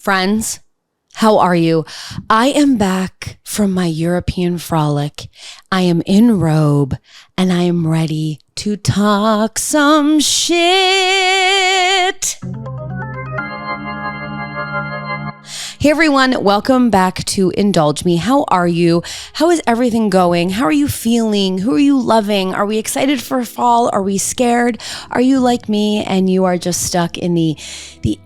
Friends, how are you? I am back from my European frolic. I am in robe and I am ready to talk some shit. Hey everyone, welcome back to Indulge Me. How are you? How is everything going? How are you feeling? Who are you loving? Are we excited for fall? Are we scared? Are you like me and you are just stuck in the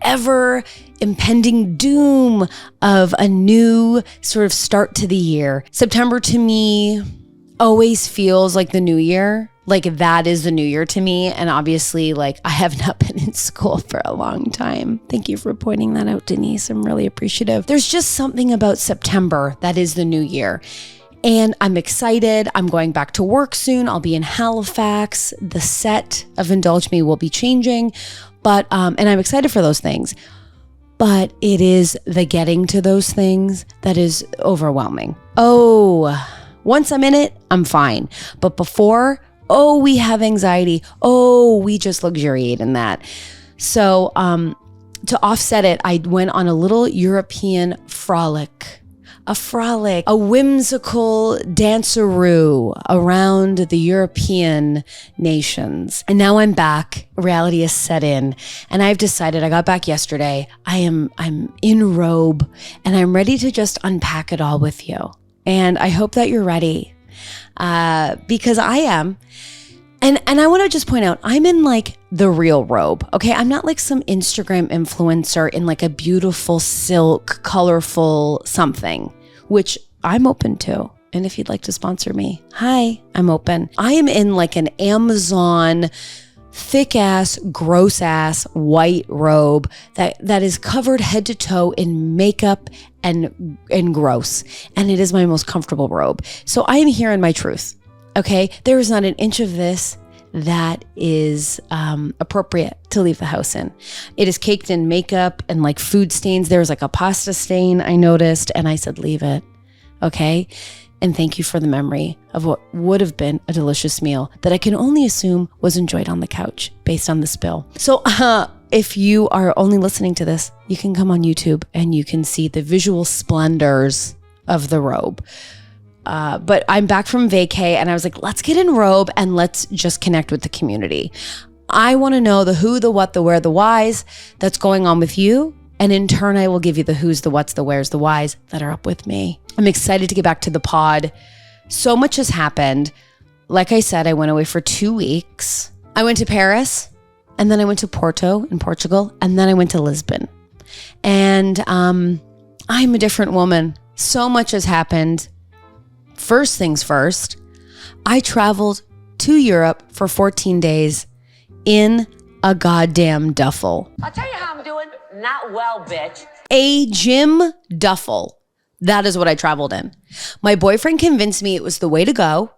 ever impending doom of a new sort of start to the year? September to me always feels like the new year. Like that is the new year to me. And obviously, like I have not been in school for a long time. Thank you for pointing that out, Denise. I'm really appreciative. There's just something about September that is the new year. And I'm excited. I'm going back to work soon. I'll be in Halifax. The set of Indulge Me will be changing. But, and I'm excited for those things. But it is the getting to those things that is overwhelming. Oh, once I'm in it, I'm fine. But before, we have anxiety. We just luxuriate in that. So to offset it, I went on a little European frolic, a whimsical danceroo around the European nations. And now I'm back. Reality is set in. And I've decided, I got back yesterday, I'm in robe and I'm ready to just unpack it all with you. And I hope that you're ready. Because I am. And I want to just point out, I'm in like the real robe. Okay. I'm not like some Instagram influencer in like a beautiful silk, colorful something, which I'm open to. And if you'd like to sponsor me, hi, I'm open. I am in like an Amazon thick ass, gross ass white robe that is covered head to toe in makeup and gross. And it is my most comfortable robe. So I am here in my truth. Okay. There is not an inch of this that is appropriate to leave the house in. It is caked in makeup and like food stains. There was like a pasta stain I noticed and I said, leave it. Okay. And thank you for the memory of what would have been a delicious meal that I can only assume was enjoyed on the couch based on the spill. So if you are only listening to this, you can come on YouTube and you can see the visual splendors of the robe. But I'm back from vacay and I was like, let's get in robe and let's just connect with the community. I want to know the who, the what, the where, the whys that's going on with you. And in turn, I will give you the who's, the what's, the where's, the whys that are up with me. I'm excited to get back to the pod. So much has happened. Like I said, I went away for 2 weeks. I went to Paris and then I went to Porto in Portugal and then I went to Lisbon. And I'm a different woman. So much has happened. First things first, I traveled to Europe for 14 days in a goddamn duffel. I'll tell you how I'm doing. Not well, bitch. A gym duffel. That is what I traveled in. My boyfriend convinced me it was the way to go.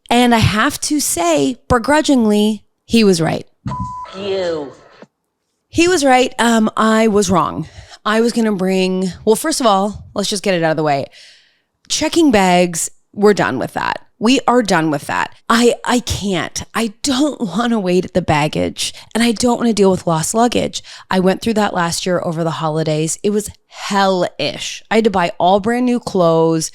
And I have to say, begrudgingly, he was right. You. He was right. I was wrong. I was going to bring, well, first of all, let's just get it out of the way. Checking bags, we're done with that. We are done with that. I can't. I don't want to wait at the baggage and I don't want to deal with lost luggage. I went through that last year over the holidays. It was hellish. I had to buy all brand new clothes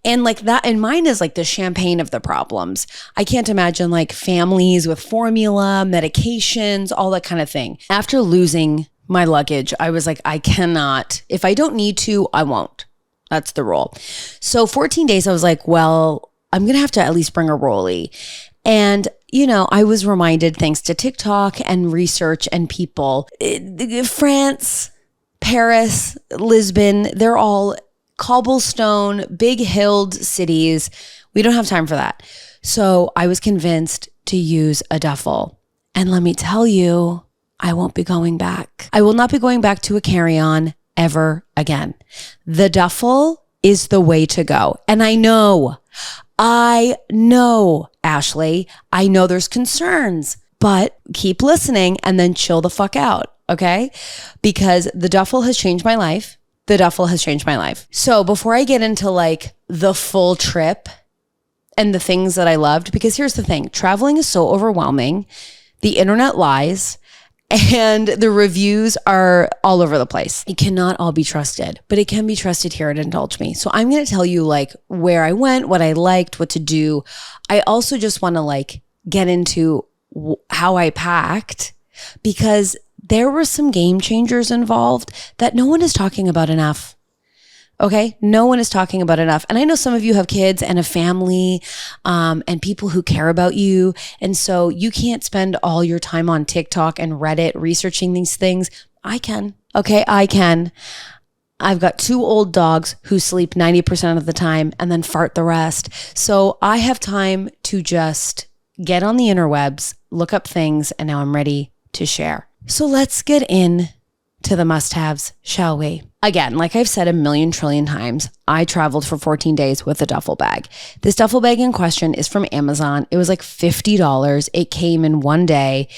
and like that. And mine is like the champagne of the problems. I can't imagine like families with formula, medications, all that kind of thing. After losing my luggage, I was like, I cannot. If I don't need to, I won't. That's the rule. So 14 days, I was like, well, I'm going to have to at least bring a rollie. And, you know, I was reminded thanks to TikTok and research and people, France, Paris, Lisbon, they're all cobblestone, big hilled cities. We don't have time for that. So I was convinced to use a duffel. And let me tell you, I won't be going back. I will not be going back to a carry-on ever again. The duffel is the way to go. And I know, Ashley, I know there's concerns, but keep listening and then chill the fuck out. Okay. Because the duffel has changed my life. So before I get into like the full trip and the things that I loved, because here's the thing, traveling is so overwhelming. The internet lies. And the reviews are all over the place. It cannot all be trusted, but it can be trusted here at Indulge Me. So I'm going to tell you like where I went, what I liked, what to do. I also just want to like get into how I packed, because there were some game changers involved that no one is talking about enough. Okay. No one is talking about enough. And I know some of you have kids and a family, and people who care about you. And so you can't spend all your time on TikTok and Reddit researching these things. I can. Okay. I can. I've got 2 old dogs who sleep 90% of the time and then fart the rest. So I have time to just get on the interwebs, look up things, and now I'm ready to share. So let's get in to the must-haves, shall we? Again, like I've said a million trillion times, I traveled for 14 days with a duffel bag. This duffel bag in question is from Amazon. It was like $50. It came in one day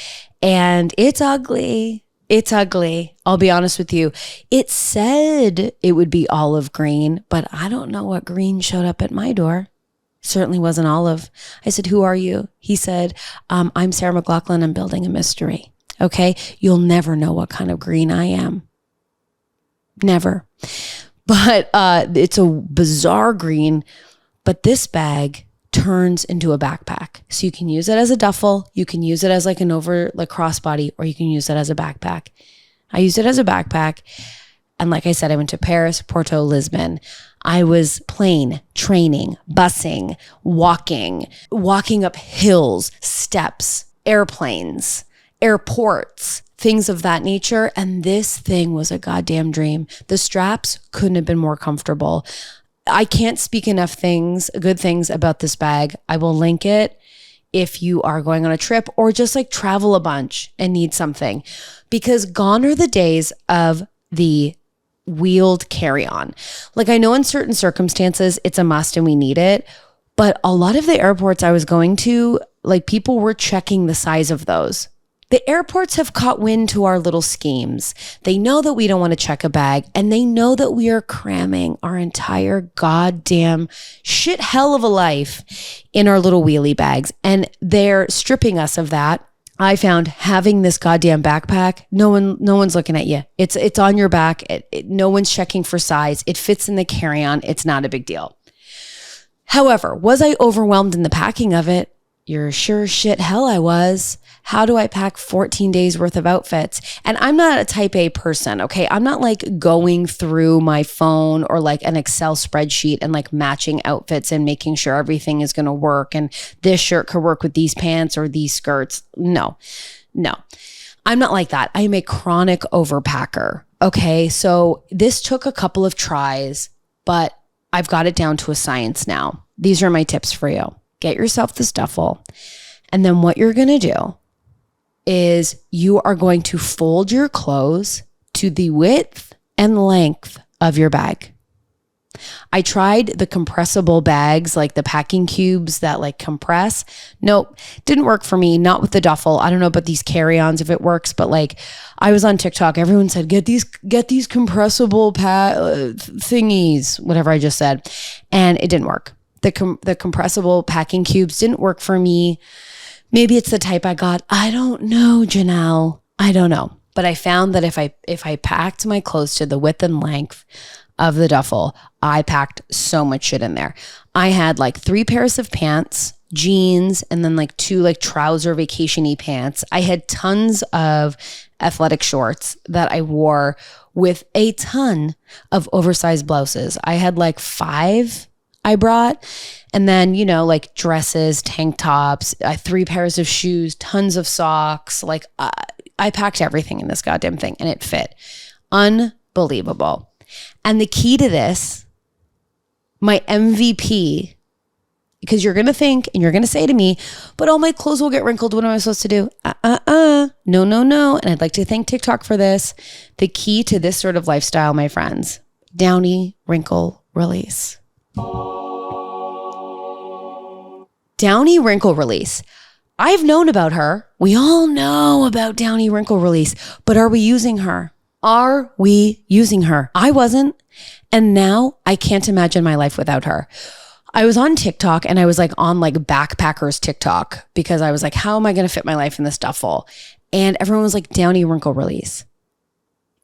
and it's ugly. It's ugly. I'll be honest with you. It said it would be olive green, but I don't know what green showed up at my door. Certainly wasn't olive. I said, "Who are you?" He said, "I'm Sarah McLachlan. I'm building a mystery." Okay. You'll never know what kind of green I am. Never. But it's a bizarre green, but this bag turns into a backpack. So you can use it as a duffel. You can use it as like an crossbody, or you can use it as a backpack. I used it as a backpack. And like I said, I went to Paris, Porto, Lisbon. I was plane, training, busing, walking up hills, steps, airplanes, airports, things of that nature. And this thing was a goddamn dream. The straps couldn't have been more comfortable. I can't speak enough good things about this bag. I will link it if you are going on a trip or just like travel a bunch and need something, because gone are the days of the wheeled carry-on. Like, I know in certain circumstances it's a must and we need it, but a lot of the airports I was going to, like, people were checking the size of those. The airports have caught wind to our little schemes. They know that we don't want to check a bag, and they know that we are cramming our entire goddamn shit hell of a life in our little wheelie bags, and they're stripping us of that. I found having this goddamn backpack, no one's looking at you. It's on your back. No one's checking for size. It fits in the carry-on. It's not a big deal. However, was I overwhelmed in the packing of it? You're sure shit hell I was. How do I pack 14 days worth of outfits? And I'm not a type A person, okay? I'm not like going through my phone or like an Excel spreadsheet and like matching outfits and making sure everything is going to work and this shirt could work with these pants or these skirts. No. I'm not like that. I'm a chronic overpacker, okay? So this took a couple of tries, but I've got it down to a science now. These are my tips for you. Get yourself this duffel. And then what you're going to do is you are going to fold your clothes to the width and length of your bag. I tried the compressible bags, like the packing cubes that like compress. Nope, didn't work for me. Not with the duffel. I don't know about these carry-ons if it works, but like I was on TikTok. Everyone said, get these compressible thingies, whatever I just said. And it didn't work. The compressible packing cubes didn't work for me. Maybe it's the type I got. I don't know, Janelle. I don't know. But I found that if I packed my clothes to the width and length of the duffel, I packed so much shit in there. I had like 3 pairs of pants, jeans, and then like 2 like trouser vacation-y pants. I had tons of athletic shorts that I wore with a ton of oversized blouses. I had like 5 I brought. And then, like dresses, tank tops, 3 pairs of shoes, tons of socks. Like I packed everything in this goddamn thing and it fit. Unbelievable. And the key to this, my MVP, because you're going to think and you're going to say to me, but all my clothes will get wrinkled. What am I supposed to do? No. And I'd like to thank TikTok for this. The key to this sort of lifestyle, my friends, Downy Wrinkle Release. Downy Wrinkle Release. I've known about her. We all know about Downy Wrinkle Release, but are we using her? Are we using her? I wasn't. And now I can't imagine my life without her. I was on TikTok and I was like on like backpackers TikTok because I was like, how am I going to fit my life in this duffel? and everyone was like, Downy Wrinkle Release.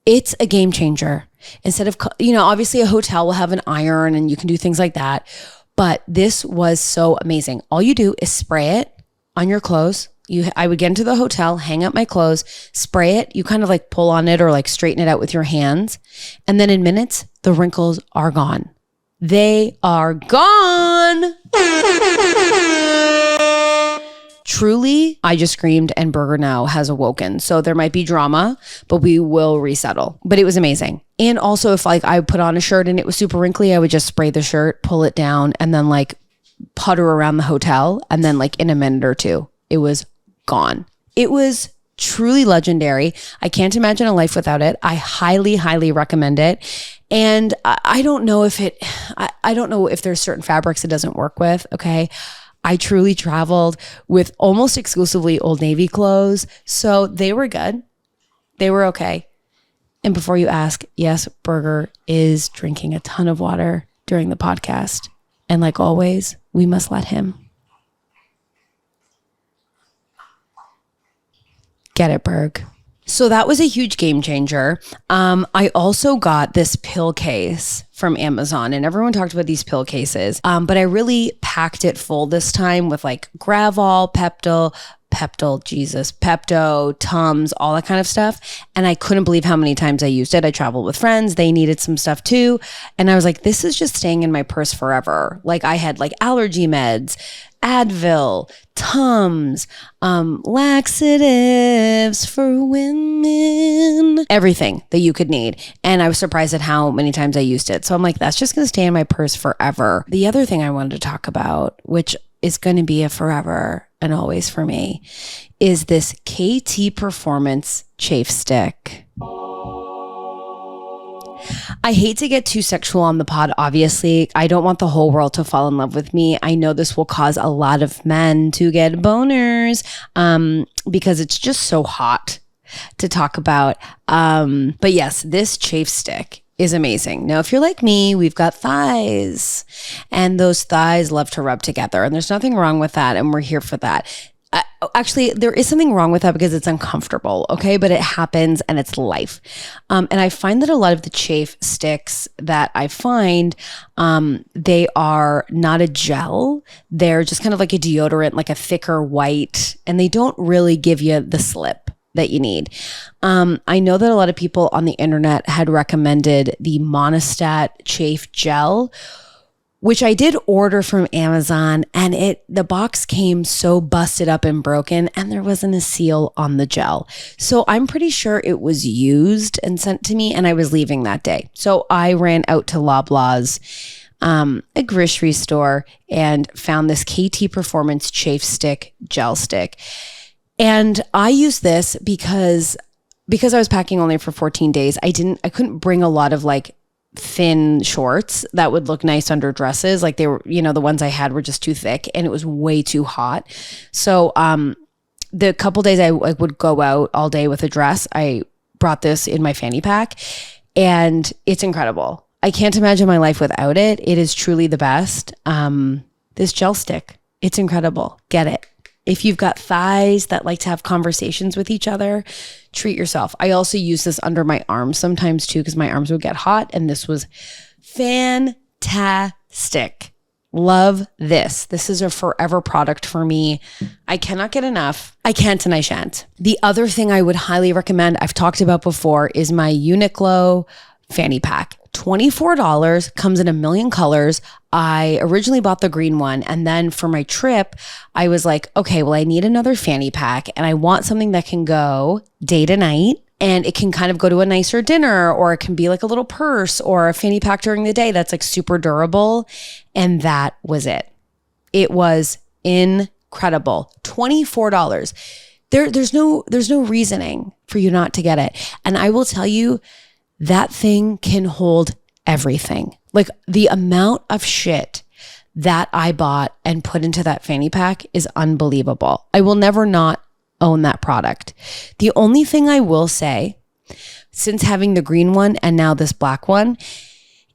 It's a game changer. Instead of, obviously a hotel will have an iron and you can do things like that. But this was so amazing. All you do is spray it on your clothes. I would get into the hotel, hang up my clothes, spray it. You kind of like pull on it or like straighten it out with your hands. And then in minutes, the wrinkles are gone. They are gone. Truly, I just screamed and Burger now has awoken. So there might be drama, but we will resettle. But it was amazing. And also if like I put on a shirt and it was super wrinkly, I would just spray the shirt, pull it down, and then like putter around the hotel. And then like in a minute or two, it was gone. It was truly legendary. I can't imagine a life without it. I highly, highly recommend it. And I don't know if I don't know if there's certain fabrics it doesn't work with. Okay. I truly traveled with almost exclusively Old Navy clothes. So they were good. They were okay. And before you ask, yes, Burger is drinking a ton of water during the podcast. And like always, we must let him. Get it, Berg. So that was a huge game changer. I also got this pill case from Amazon, and everyone talked about these pill cases. But I really packed it full this time with like Gravol, Pepto, Tums, all that kind of stuff. And I couldn't believe how many times I used it. I traveled with friends. They needed some stuff too. And I was like, this is just staying in my purse forever. Like I had like allergy meds, Advil, Tums, laxatives for women, everything that you could need. And I was surprised at how many times I used it. So I'm like, that's just going to stay in my purse forever. The other thing I wanted to talk about, which is going to be a forever and always for me, is this KT Performance Chafe Stick. I hate to get too sexual on the pod, obviously. I don't want the whole world to fall in love with me. I know this will cause a lot of men to get boners because it's just so hot to talk about. But yes, this chafe stick is amazing. Now, if you're like me, we've got thighs and those thighs love to rub together, and there's nothing wrong with that. And we're here for that. Actually, there is something wrong with that because it's uncomfortable, okay? But it happens and it's life. And I find that a lot of the chafe sticks that I find, they are not a gel. They're just kind of like a deodorant, like a thicker white, and they don't really give you the slip that you need. I know that a lot of people on the internet had recommended the Monistat Chafe Gel, which I did order from Amazon, and the box came so busted up and broken, and there wasn't a seal on the gel. So I'm pretty sure it was used and sent to me, and I was leaving that day. So I ran out to Loblaws, a grocery store, and found this KT Performance Chafe Stick Gel Stick. And I used this because I was packing only for 14 days. I couldn't bring a lot of like thin shorts that would look nice under dresses. Like they were, the ones I had were just too thick and it was way too hot. So the couple days I would go out all day with a dress, I brought this in my fanny pack and it's incredible. I can't imagine my life without it. It is truly the best. This gel stick, it's incredible. Get it. If you've got thighs that like to have conversations with each other, treat yourself. I also use this under my arms sometimes too, because my arms would get hot. And this was fantastic. Love this. This is a forever product for me. I cannot get enough. I can't and I shan't. The other thing I would highly recommend, I've talked about before, is my Uniqlo fanny pack. $24, comes in a million colors. I originally bought the green one. And then for my trip, I was like, okay, well, I need another fanny pack and I want something that can go day to night. And it can kind of go to a nicer dinner, or it can be like a little purse or a fanny pack during the day that's like super durable. And that was it. It was incredible. $24. There's no reasoning for you not to get it. And I will tell you, that thing can hold everything. Like the amount of shit that I bought and put into that fanny pack is unbelievable. I will never not own that product. The only thing I will say, since having the green one and now this black one,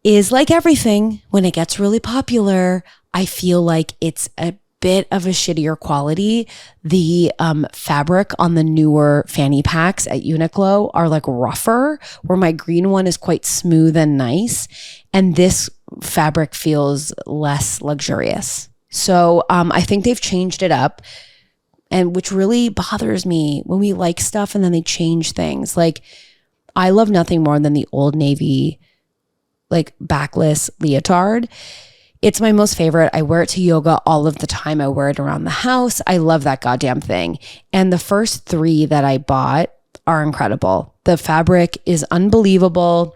is like everything, when it gets really popular, I feel like it's a bit of a shittier quality. The fabric on the newer fanny packs at Uniqlo are like rougher, where my green one is quite smooth and nice. And this fabric feels less luxurious. So I think they've changed it up, and which really bothers me when we like stuff and then they change things. Like, I love nothing more than the Old Navy like backless leotard. It's my most favorite. I wear it to yoga all of the time. I wear it around the house. I love that goddamn thing. And the first 3 that I bought are incredible. The fabric is unbelievable.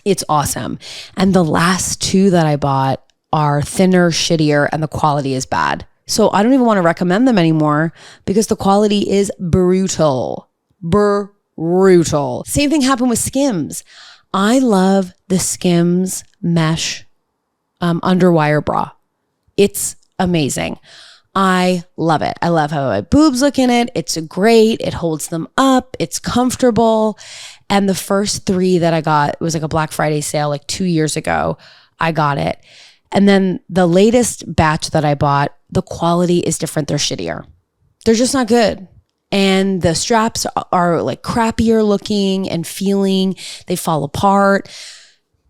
It's awesome. And the last 2 that I bought are thinner, shittier, and the quality is bad. So I don't even want to recommend them anymore because the quality is brutal. Brutal. Same thing happened with Skims. I love the Skims mesh underwire bra. It's amazing. I love it. I love how my boobs look in it. It's great. It holds them up. It's comfortable. And the first 3 that I got, it was like a Black Friday sale like 2 years ago. I got it. And then the latest batch that I bought, the quality is different. They're shittier. They're just not good. And the straps are like crappier looking and feeling. They fall apart.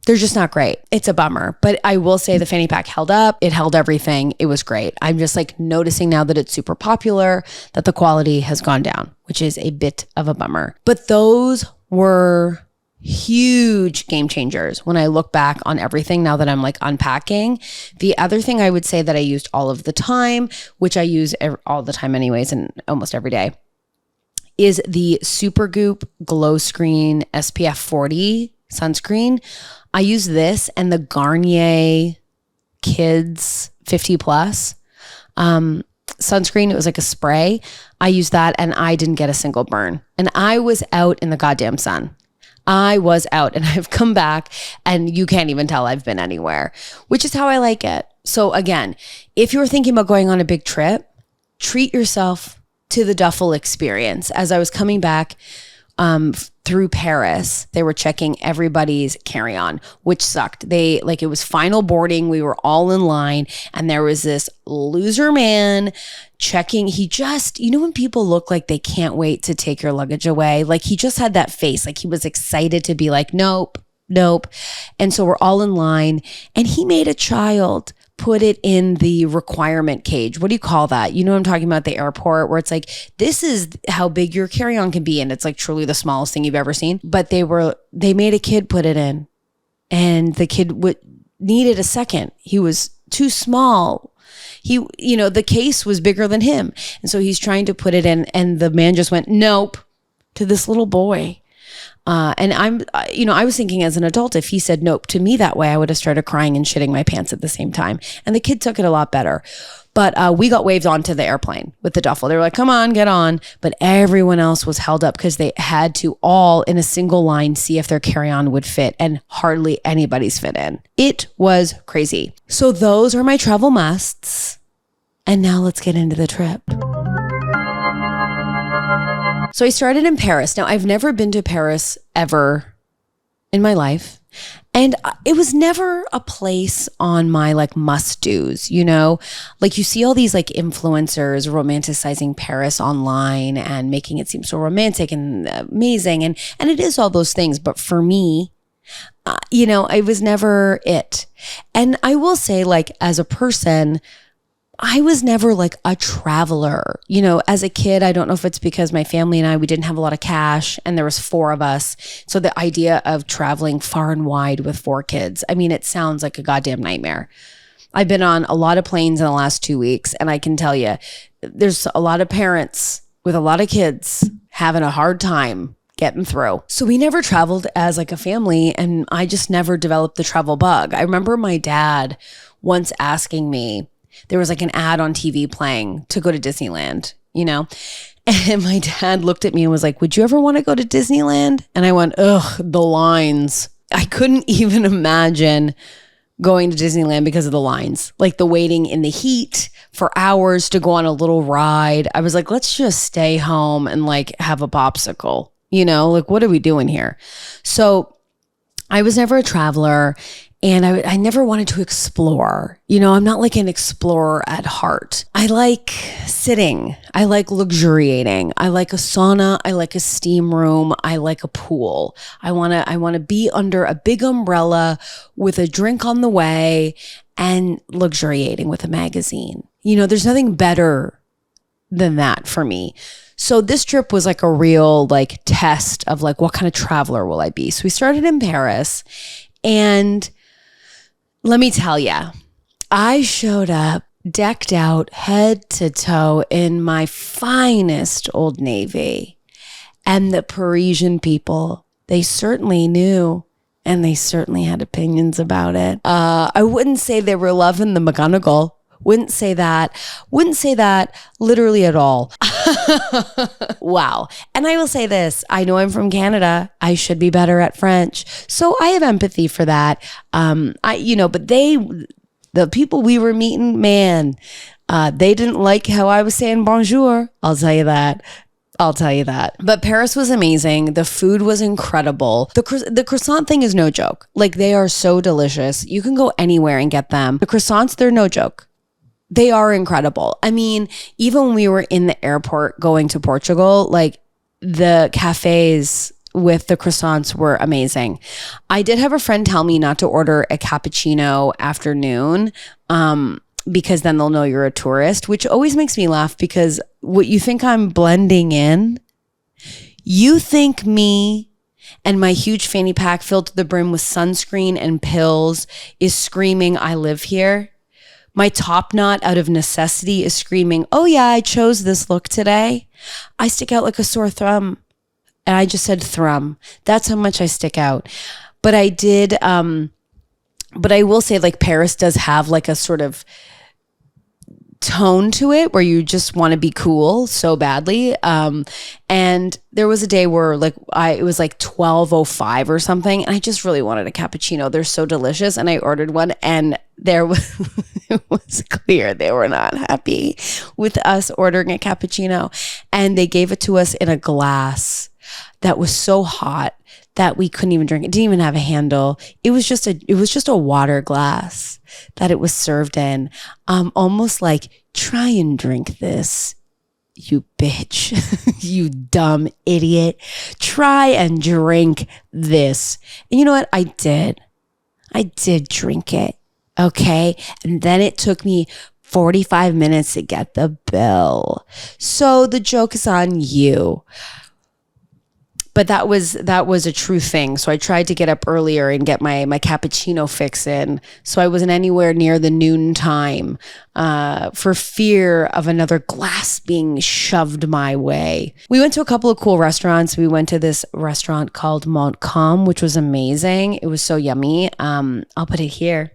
They're just not great. It's a bummer. But I will say the fanny pack held up. It held everything. It was great. I'm just like noticing now that it's super popular that the quality has gone down, which is a bit of a bummer. But those were huge game changers when I look back on everything now that I'm like unpacking. The other thing I would say that I used all of the time, which I use all the time anyways and almost every day, is the Supergoop Glow Screen SPF 40 sunscreen. I use this and the Garnier Kids 50 plus sunscreen. It was like a spray. I used that and I didn't get a single burn. And I was out in the goddamn sun. I was out and I've come back and you can't even tell I've been anywhere, which is how I like it. So again, if you're thinking about going on a big trip, treat yourself to the duffel experience. As I was coming back through Paris, they were checking everybody's carry-on, which sucked. It was final boarding. We were all in line and there was this loser man checking. He just, when people look like they can't wait to take your luggage away, like he just had that face, like he was excited to be like, nope. And so we're all in line and he made a child put it in the requirement cage. What do you call that? You know what I'm talking about, the airport, where it's like, this is how big your carry-on can be. And it's like truly the smallest thing you've ever seen. But they made a kid put it in and the kid needed a second. He was too small. The case was bigger than him. And so he's trying to put it in and the man just went, nope, to this little boy. And I was thinking as an adult, if he said nope to me that way, I would have started crying and shitting my pants at the same time. And the kid took it a lot better. But we got waved onto the airplane with the duffel. They were like, come on, get on. But everyone else was held up because they had to all in a single line see if their carry-on would fit, and hardly anybody's fit in. It was crazy. So those are my travel musts. And now let's get into the trip. So I started in Paris. Now, I've never been to Paris ever in my life. And it was never a place on my like must-dos, Like you see all these like influencers romanticizing Paris online and making it seem so romantic and amazing. And it is all those things. But for me, it was never it. And I will say, like, as a person, I was never like a traveler. As a kid, I don't know if it's because my family and we didn't have a lot of cash and there was 4 of us. So the idea of traveling far and wide with 4 kids, it sounds like a goddamn nightmare. I've been on a lot of planes in the last 2 weeks and I can tell you, there's a lot of parents with a lot of kids having a hard time getting through. So we never traveled as like a family and I just never developed the travel bug. I remember my dad once asking me, there was like an ad on TV playing to go to Disneyland, And my dad looked at me and was like, would you ever want to go to Disneyland? And I went, ugh, the lines. I couldn't even imagine going to Disneyland because of the lines, like the waiting in the heat for hours to go on a little ride. I was like, let's just stay home and like have a popsicle, like what are we doing here? So I was never a traveler. And I never wanted to explore. You know, I'm not like an explorer at heart. I like sitting. I like luxuriating. I like a sauna. I like a steam room. I like a pool. I want to be under a big umbrella with a drink on the way and luxuriating with a magazine. You know, there's nothing better than that for me. So this trip was like a real like test of like, what kind of traveler will I be? So we started in Paris, and let me tell you, I showed up decked out head to toe in my finest Old Navy. And the Parisian people, they certainly knew, and they certainly had opinions about it. I wouldn't say they were loving the McGunnigle. Wouldn't say that literally at all. Wow. And I will say this, I know I'm from Canada. I should be better at French. So I have empathy for that. But the people we were meeting, man, they didn't like how I was saying bonjour. I'll tell you that. But Paris was amazing. The food was incredible. The croissant thing is no joke. Like, they are so delicious. You can go anywhere and get them. The croissants, they're no joke. They are incredible. I mean, even when we were in the airport going to Portugal, like, the cafes with the croissants were amazing. I did have a friend tell me not to order a cappuccino after noon, because then they'll know you're a tourist, which always makes me laugh, because what you think I'm blending in, you think me and my huge fanny pack filled to the brim with sunscreen and pills is screaming, I live here. My top knot out of necessity is screaming, oh yeah, I chose this look today. I stick out like a sore thumb. And I just said thrum. That's how much I stick out. But I did, but I will say, like, Paris does have like a sort of tone to it where you just want to be cool so badly. And there was a day where it was like 12:05 or something, and I just really wanted a cappuccino. They're so delicious. And I ordered one, and it was clear they were not happy with us ordering a cappuccino. And they gave it to us in a glass that was so hot that we couldn't even drink it. It didn't even have a handle. It was just a water glass that it was served in. Almost like, try and drink this, you bitch, you dumb idiot. Try and drink this. And you know what? I did drink it. Okay. And then it took me 45 minutes to get the bill. So the joke is on you. But that was a true thing. So I tried to get up earlier and get my cappuccino fix in. So I wasn't anywhere near the noon time, for fear of another glass being shoved my way. We went to a couple of cool restaurants. We went to this restaurant called Montcalm, which was amazing. It was so yummy. I'll put it here.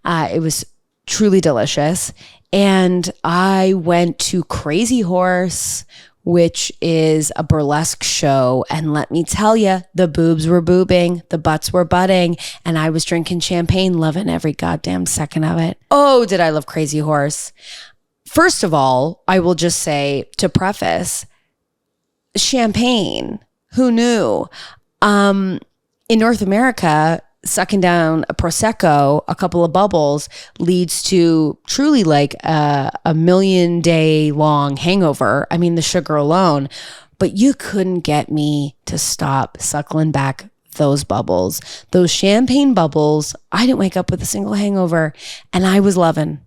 It was truly delicious. And I went to Crazy Horse, which is a burlesque show. And let me tell you, the boobs were boobing, the butts were butting, and I was drinking champagne, loving every goddamn second of it. Oh, did I love Crazy Horse. First of all, I will just say, to preface, champagne, who knew? In North America, sucking down a Prosecco, a couple of bubbles, leads to truly like a million-day long hangover. I mean, the sugar alone. But you couldn't get me to stop suckling back those bubbles. Those champagne bubbles, I didn't wake up with a single hangover. And I was loving.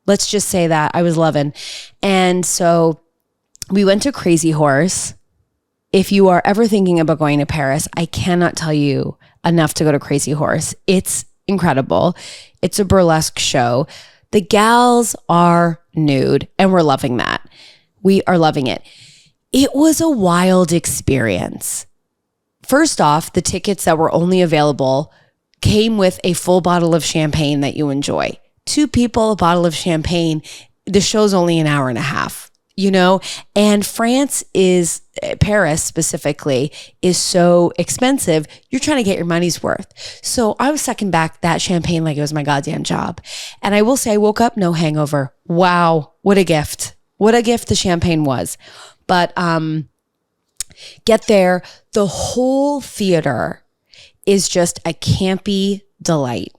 Let's just say that. I was loving. And so we went to Crazy Horse. If you are ever thinking about going to Paris, I cannot tell you enough to go to Crazy Horse. It's incredible. It's a burlesque show. The gals are nude, and we're loving that. We are loving it. It was a wild experience. First off, the tickets that were only available came with a full bottle of champagne that you enjoy. 2 people, a bottle of champagne. The show's only an hour and a half. You know, and Paris specifically, is so expensive. You're trying to get your money's worth. So I was sucking back that champagne like it was my goddamn job. And I will say, I woke up no hangover. Wow. What a gift. What a gift the champagne was. But get there. The whole theater is just a campy delight.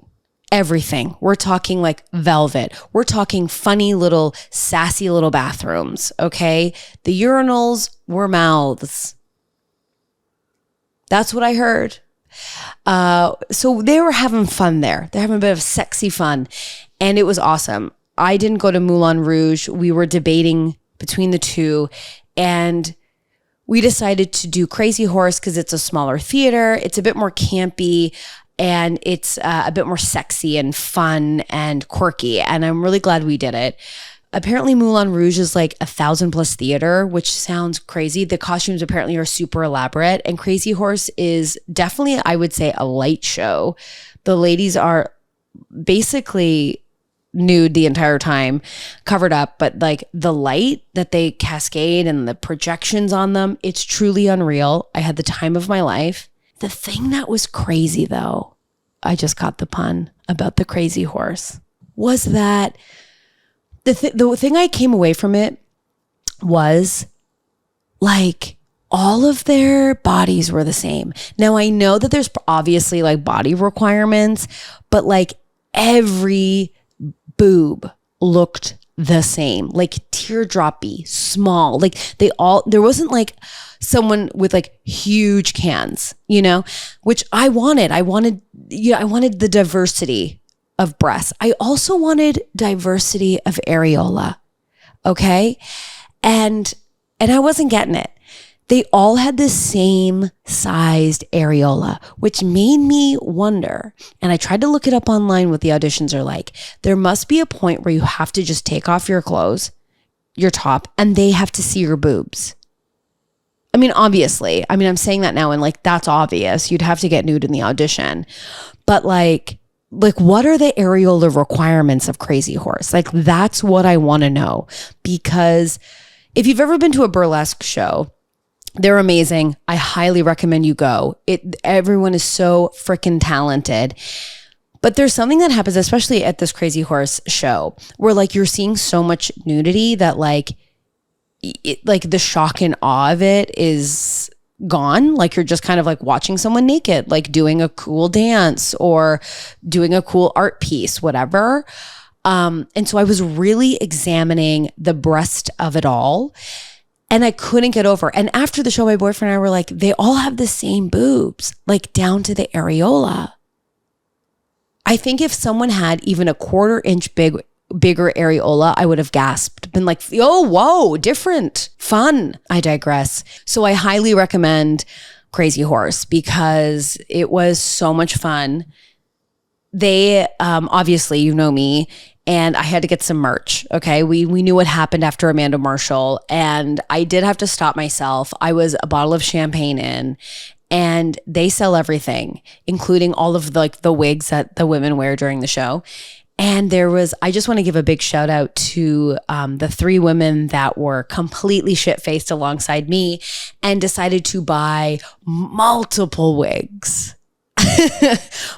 everything. We're talking like velvet. We're talking funny little, sassy little bathrooms, okay? The urinals were mouths. That's what I heard. So they were having fun there. They're having a bit of sexy fun. And it was awesome. I didn't go to Moulin Rouge. We were debating between the two. And we decided to do Crazy Horse because it's a smaller theater. It's a bit more campy. And it's a bit more sexy and fun and quirky. And I'm really glad we did it. Apparently Moulin Rouge is like 1,000+ theater, which sounds crazy. The costumes apparently are super elaborate. And Crazy Horse is definitely, I would say, a light show. The ladies are basically nude the entire time, covered up, but like the light that they cascade and the projections on them, it's truly unreal. I had the time of my life. The thing that was crazy though, I just caught the pun about the Crazy Horse, was that the thing I came away from it was like all of their bodies were the same. Now I know that there's obviously like body requirements, but like every boob looked the same, like teardroppy, small. Like there wasn't like someone with like huge cans, you know, which I wanted. I wanted the diversity of breasts. I also wanted diversity of areola. Okay. And I wasn't getting it. They all had the same sized areola, which made me wonder. And I tried to look it up online what the auditions are like. There must be a point where you have to just take off your clothes, your top, and they have to see your boobs. I mean, obviously, I'm saying that now and like, that's obvious. You'd have to get nude in the audition. But like what are the areola requirements of Crazy Horse? Like, that's what I want to know. Because if you've ever been to a burlesque show, they're amazing. I highly recommend you go. Everyone is so freaking talented. But there's something that happens, especially at this Crazy Horse show, where like you're seeing so much nudity that like the shock and awe of it is gone. Like you're just kind of like watching someone naked, like doing a cool dance or doing a cool art piece, whatever. And so I was really examining the breast of it all. And I couldn't get over. And after the show, my boyfriend and I were like, they all have the same boobs, like down to the areola. I think if someone had even a 1/4 inch bigger areola, I would have gasped, been like, oh, whoa, different, fun. I digress. So I highly recommend Crazy Horse because it was so much fun. They, obviously, you know me, and I had to get some merch. Okay. We knew what happened after Amanda Marshall, and I did have to stop myself. I was a bottle of champagne in, and they sell everything, including all of the wigs that the women wear during the show. And I just want to give a big shout out to the 3 women that were completely shit-faced alongside me and decided to buy multiple wigs.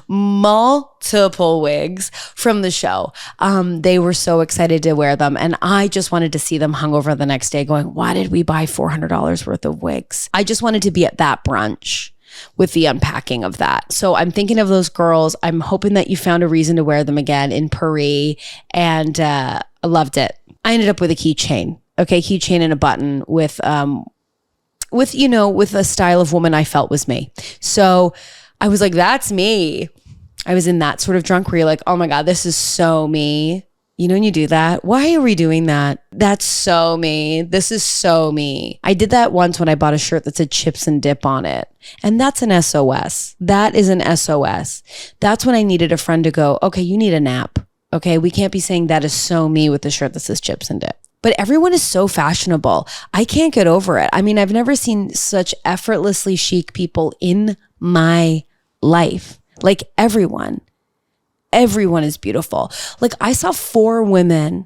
Multiple wigs from the show. They were so excited to wear them, and I just wanted to see them hungover the next day going, why did we buy $400 worth of wigs? I just wanted to be at that brunch with the unpacking of that. So I'm thinking of those girls. I'm hoping that you found a reason to wear them again in Paris, and I loved it. I ended up with a keychain. Okay, keychain and a button with a style of woman I felt was me. So I was like, that's me. I was in that sort of drunk where you're like, oh my God, this is so me. You know, when you do that, why are we doing that? That's so me. This is so me. I did that once when I bought a shirt that said chips and dip on it. And that's an SOS. That is an SOS. That's when I needed a friend to go, okay, you need a nap. Okay, we can't be saying that is so me with the shirt that says chips and dip. But everyone is so fashionable. I can't get over it. I mean, I've never seen such effortlessly chic people in my life. Like everyone is beautiful. Like I saw 4 women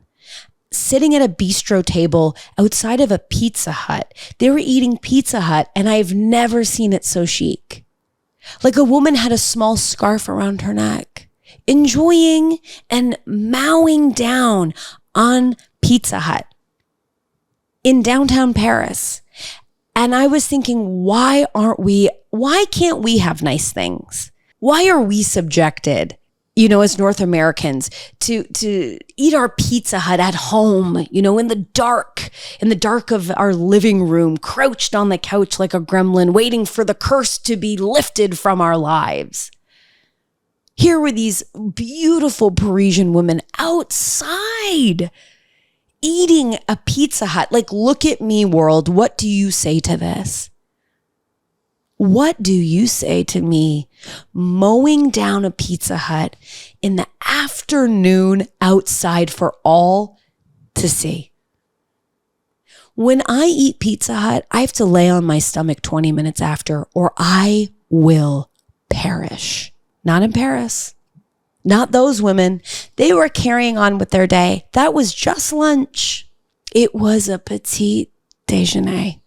sitting at a bistro table outside of a Pizza Hut. They were eating Pizza Hut, and I've never seen it so chic. Like a woman had a small scarf around her neck, enjoying and mowing down on Pizza Hut in downtown Paris. And I was thinking, why can't we have nice things? Why are we subjected as North Americans, to eat our Pizza Hut at home, in the dark of our living room, crouched on the couch like a gremlin, waiting for the curse to be lifted from our lives. Here were these beautiful Parisian women outside eating a Pizza Hut. Like, look at me, world. What do you say to this? What do you say to me mowing down a Pizza Hut in the afternoon outside for all to see? When I eat Pizza Hut, I have to lay on my stomach 20 minutes after, or I will perish. Not in Paris. Not those women. They were carrying on with their day. That was just lunch. It was a petit déjeuner.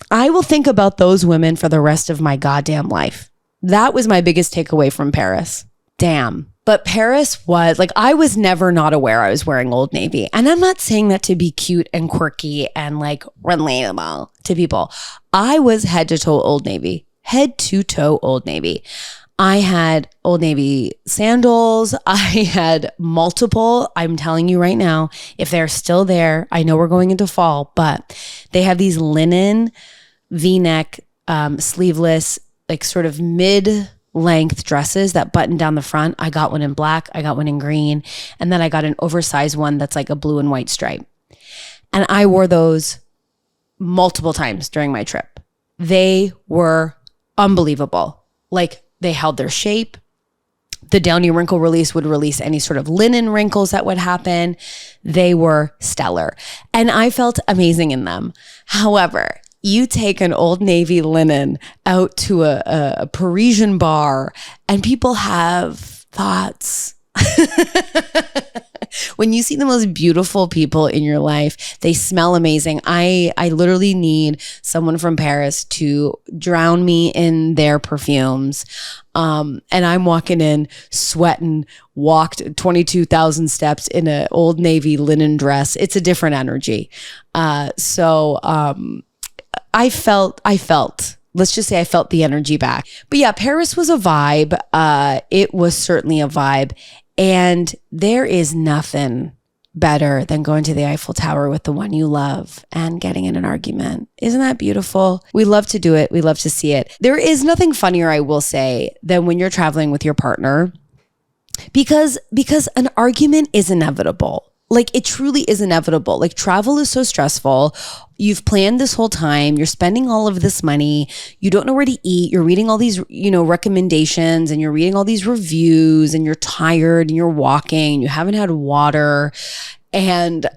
I will think about those women for the rest of my goddamn life. That was my biggest takeaway from Paris. Damn. But Paris was, like, I was never not aware I was wearing Old Navy. And I'm not saying that to be cute and quirky and like relatable to people. I was head to toe Old Navy. Head to toe Old Navy. I had Old Navy sandals. I had multiple. I'm telling you right now, if they're still there, I know we're going into fall, but they have these linen V-neck, sleeveless, like sort of mid-length dresses that button down the front. I got one in black. I got one in green. And then I got an oversized one that's like a blue and white stripe. And I wore those multiple times during my trip. They were unbelievable. Like, they held their shape. The Downy Wrinkle Release would release any sort of linen wrinkles that would happen. They were stellar. And I felt amazing in them. However, you take an Old Navy linen out to a Parisian bar and people have thoughts. When you see the most beautiful people in your life, they smell amazing. I literally need someone from Paris to drown me in their perfumes. And I'm walking in sweating, walked 22,000 steps in an Old Navy linen dress. It's a different energy. So I felt, let's just say I felt the energy back. But yeah, Paris was a vibe. It was certainly a vibe. And there is nothing better than going to the Eiffel Tower with the one you love and getting in an argument. Isn't that beautiful? We love to do it. We love to see it. There is nothing funnier, I will say, than when you're traveling with your partner, because an argument is inevitable. Like, it truly is inevitable. Like, travel is so stressful. You've planned this whole time. You're spending all of this money. You don't know where to eat. You're reading all these, recommendations, and you're reading all these reviews, and you're tired and you're walking and you haven't had water. And,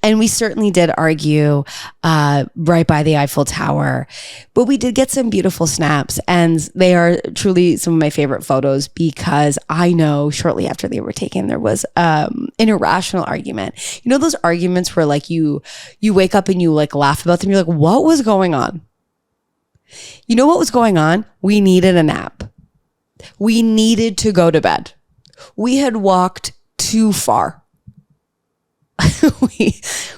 and we certainly did argue right by the Eiffel Tower, but we did get some beautiful snaps, and they are truly some of my favorite photos, because I know shortly after they were taken, there was an irrational argument. You know those arguments where like you wake up and you like laugh about them. You're like, what was going on? You know what was going on? We needed a nap. We needed to go to bed. We had walked too far.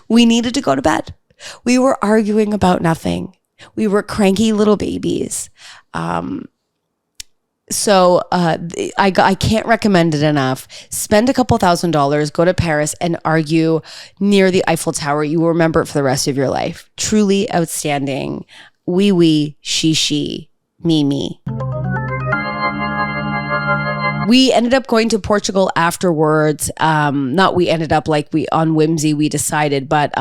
we needed to go to bed. We were arguing about nothing. We were cranky little babies. So I can't recommend it enough. Spend a couple $1,000s, go to Paris and argue near the Eiffel Tower. You will remember it for the rest of your life. Truly outstanding. Oui, she, me. We ended up going to Portugal afterwards. Not we ended up, like, we on whimsy we decided, but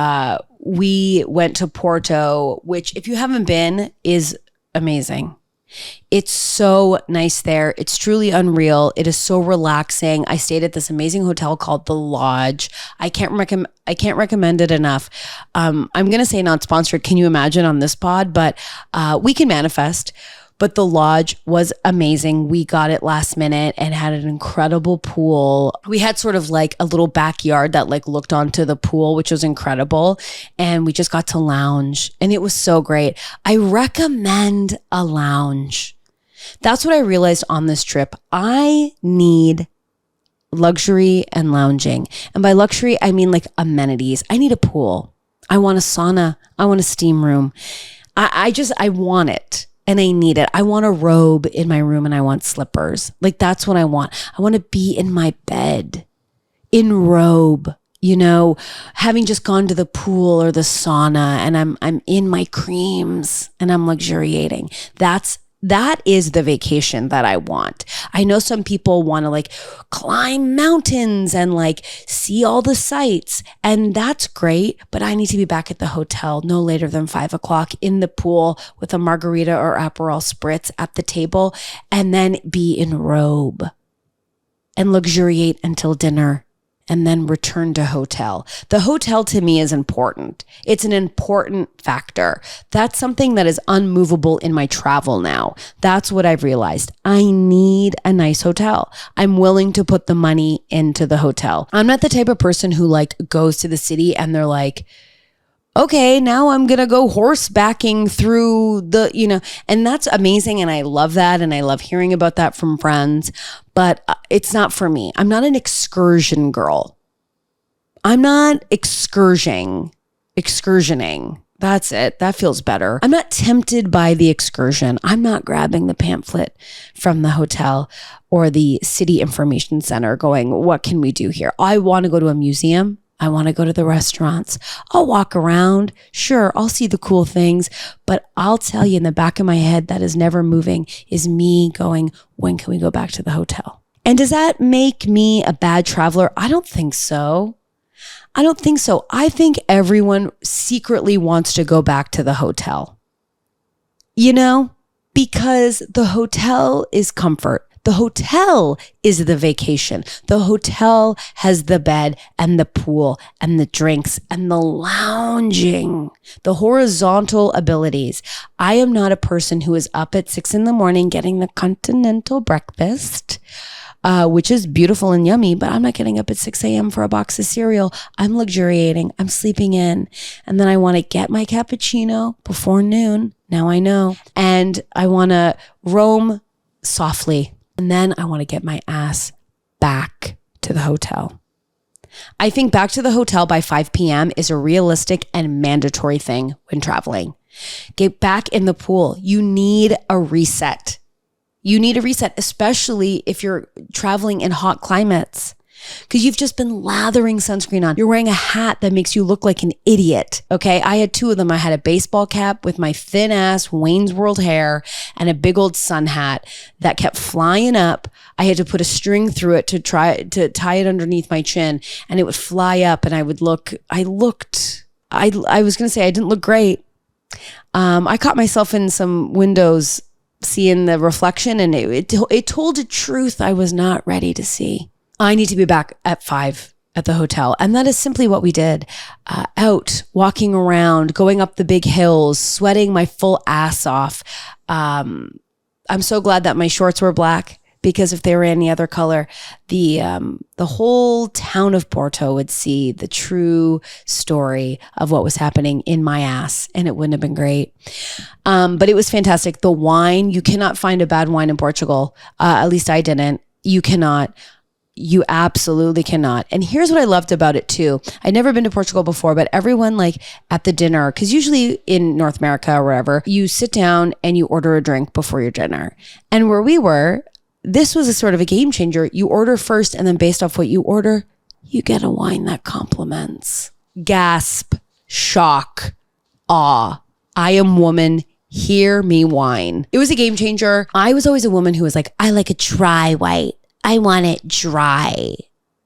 we went to Porto, which, if you haven't been, is amazing. It's so nice there. It's truly unreal. It is so relaxing. I stayed at this amazing hotel called The Lodge. I can't recommend it enough. I'm going to say not sponsored. Can you imagine on this pod? But we can manifest. But The Lodge was amazing. We got it last minute and had an incredible pool. We had sort of like a little backyard that like looked onto the pool, which was incredible. And we just got to lounge, and it was so great. I recommend a lounge. That's what I realized on this trip. I need luxury and lounging. And by luxury, I mean like amenities. I need a pool. I want a sauna. I want a steam room. I want it. and I need it. I want a robe in my room and I want slippers. Like that's what I want. I want to be in my bed in robe, having just gone to the pool or the sauna and I'm in my creams and I'm luxuriating. That is the vacation that I want. I know some people want to like climb mountains and like see all the sights, and that's great, but I need to be back at the hotel no later than 5:00 in the pool with a margarita or Aperol spritz at the table, and then be in robe and luxuriate until dinner. And then return to hotel. The hotel to me is important. It's an important factor. That's something that is unmovable in my travel now. That's what I've realized. I need a nice hotel. I'm willing to put the money into the hotel. I'm not the type of person who like goes to the city and they're like, okay, now I'm going to go horsebacking through and that's amazing. And I love that. And I love hearing about that from friends, but it's not for me. I'm not an excursion girl. I'm not excursioning. That's it. That feels better. I'm not tempted by the excursion. I'm not grabbing the pamphlet from the hotel or the city information center going, what can we do here? I want to go to a museum. I want to go to the restaurants. I'll walk around. Sure, I'll see the cool things, but I'll tell you in the back of my head that is never moving is me going, when can we go back to the hotel? And does that make me a bad traveler? I don't think so. I think everyone secretly wants to go back to the hotel, because the hotel is comfort. The hotel is the vacation. The hotel has the bed and the pool and the drinks and the lounging, the horizontal abilities. I am not a person who is up at 6 a.m. getting the continental breakfast, which is beautiful and yummy, but I'm not getting up at 6 a.m. for a box of cereal. I'm luxuriating. I'm sleeping in. And then I want to get my cappuccino before noon. Now I know. And I want to roam softly. And then I want to get my ass back to the hotel. I think back to the hotel by 5 p.m. is a realistic and mandatory thing when traveling. Get back in the pool. You need a reset. Especially if you're traveling in hot climates, because you've just been lathering sunscreen on. You're wearing a hat that makes you look like an idiot. Okay. I had two of them. I had a baseball cap with my thin ass Wayne's World hair and a big old sun hat that kept flying up. I had to put a string through it to try to tie it underneath my chin, and it would fly up and I was going to say I didn't look great. I caught myself in some windows seeing the reflection, and it told a truth I was not ready to see. I need to be back at 5 at the hotel. And that is simply what we did. Out, walking around, going up the big hills, sweating my full ass off. I'm so glad that my shorts were black, because if they were any other color, the whole town of Porto would see the true story of what was happening in my ass, and it wouldn't have been great. But it was fantastic. The wine, you cannot find a bad wine in Portugal. At least I didn't. You cannot. You absolutely cannot. And here's what I loved about it too. I'd never been to Portugal before, but everyone like at the dinner, because usually in North America or wherever, you sit down and you order a drink before your dinner. And where we were, this was a sort of a game changer. You order first, and then based off what you order, you get a wine that complements. Gasp, shock, awe. I am woman. Hear me whine. It was a game changer. I was always a woman who was like, I like a dry white. I want it dry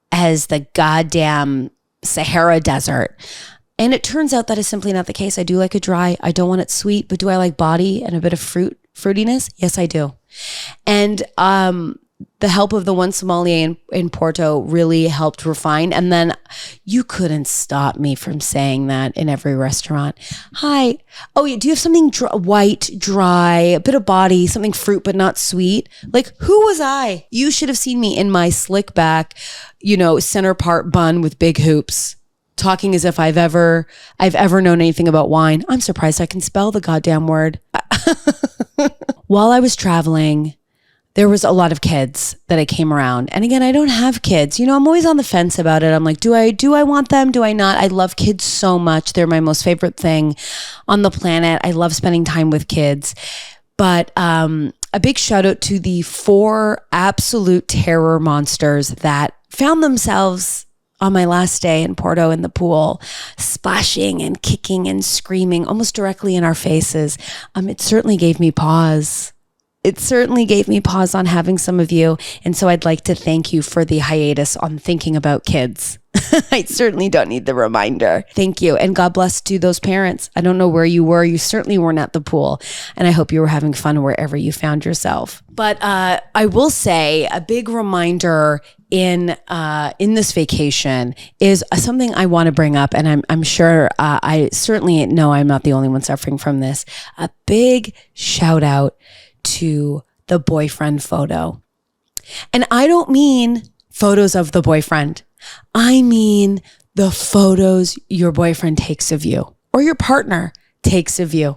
as the goddamn Sahara Desert. And it turns out that is simply not the case. I do like it dry. I don't want it sweet, but do I like body and a bit of fruitiness? Yes, I do. And the help of the one sommelier in Porto really helped refine. And then you couldn't stop me from saying that in every restaurant. Hi. Oh, yeah. Do you have something white, dry, a bit of body, something fruit, but not sweet? Like, who was I? You should have seen me in my slick back, center part bun with big hoops, talking as if I've ever known anything about wine. I'm surprised I can spell the goddamn word. While I was traveling, there was a lot of kids that I came around. And again, I don't have kids. I'm always on the fence about it. I'm like, do I want them? Do I not? I love kids so much. They're my most favorite thing on the planet. I love spending time with kids. But a big shout out to the 4 absolute terror monsters that found themselves on my last day in Porto in the pool, splashing and kicking and screaming almost directly in our faces. It certainly gave me pause. It certainly gave me pause on having some of you. And so I'd like to thank you for the hiatus on thinking about kids. I certainly don't need the reminder. Thank you. And God bless to those parents. I don't know where you were. You certainly weren't at the pool. And I hope you were having fun wherever you found yourself. But I will say a big reminder in this vacation is something I want to bring up. And I'm sure I certainly know I'm not the only one suffering from this. A big shout out to the boyfriend photo. And I don't mean photos of the boyfriend. I mean the photos your boyfriend takes of you or your partner takes of you.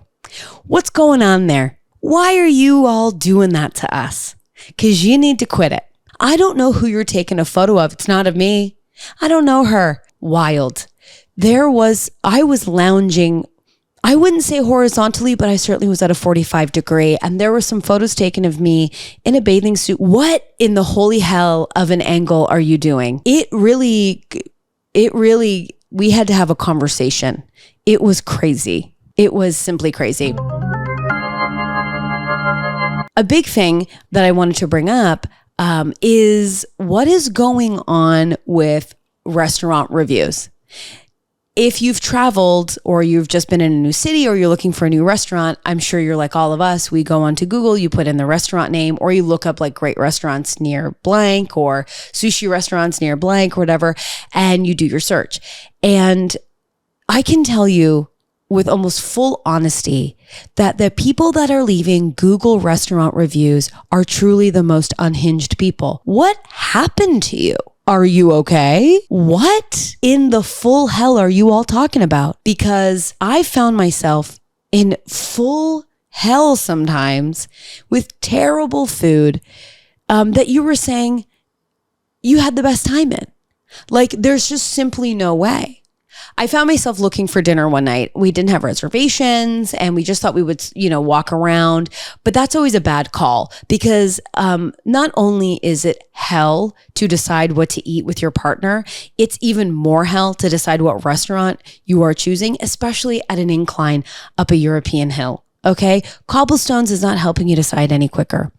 What's going on there? Why are you all doing that to us? Because you need to quit it. I don't know who you're taking a photo of. It's not of me. I don't know her. Wild. I was lounging, I wouldn't say horizontally, but I certainly was at a 45 degree. And there were some photos taken of me in a bathing suit. What in the holy hell of an angle are you doing? It really, we had to have a conversation. It was crazy. It was simply crazy. A big thing that I wanted to bring up is what is going on with restaurant reviews. If you've traveled or you've just been in a new city or you're looking for a new restaurant, I'm sure you're like all of us. We go onto Google, you put in the restaurant name, or you look up like great restaurants near blank or sushi restaurants near blank or whatever, and you do your search. And I can tell you with almost full honesty that the people that are leaving Google restaurant reviews are truly the most unhinged people. What happened to you? Are you okay? What in the full hell are you all talking about? Because I found myself in full hell sometimes with terrible food that you were saying you had the best time in. Like, there's just simply no way. I found myself looking for dinner one night. We didn't have reservations and we just thought we would, walk around. But that's always a bad call because not only is it hell to decide what to eat with your partner, it's even more hell to decide what restaurant you are choosing, especially at an incline up a European hill. Okay. Cobblestones is not helping you decide any quicker.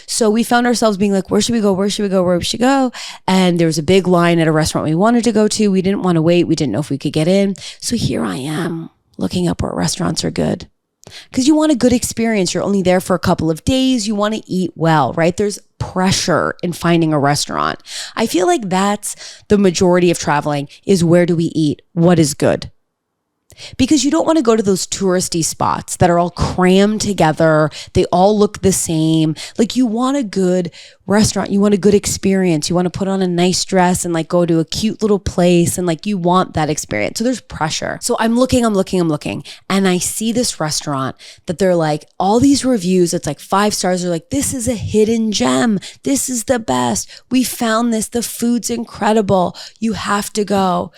So we found ourselves being like, where should we go? Where should we go? Where should we go? And there was a big line at a restaurant we wanted to go to. We didn't want to wait. We didn't know if we could get in. So here I am looking up what restaurants are good because you want a good experience. You're only there for a couple of days. You want to eat well, right? There's pressure in finding a restaurant. I feel like that's the majority of traveling is where do we eat? What is good? Because you don't want to go to those touristy spots that are all crammed together. They all look the same. Like you want a good restaurant. You want a good experience. You want to put on a nice dress and like go to a cute little place and like you want that experience. So there's pressure. So I'm looking and I see this restaurant that they're like all these reviews. It's like 5 stars. They're like, this is a hidden gem. This is the best. We found this. The food's incredible. You have to go.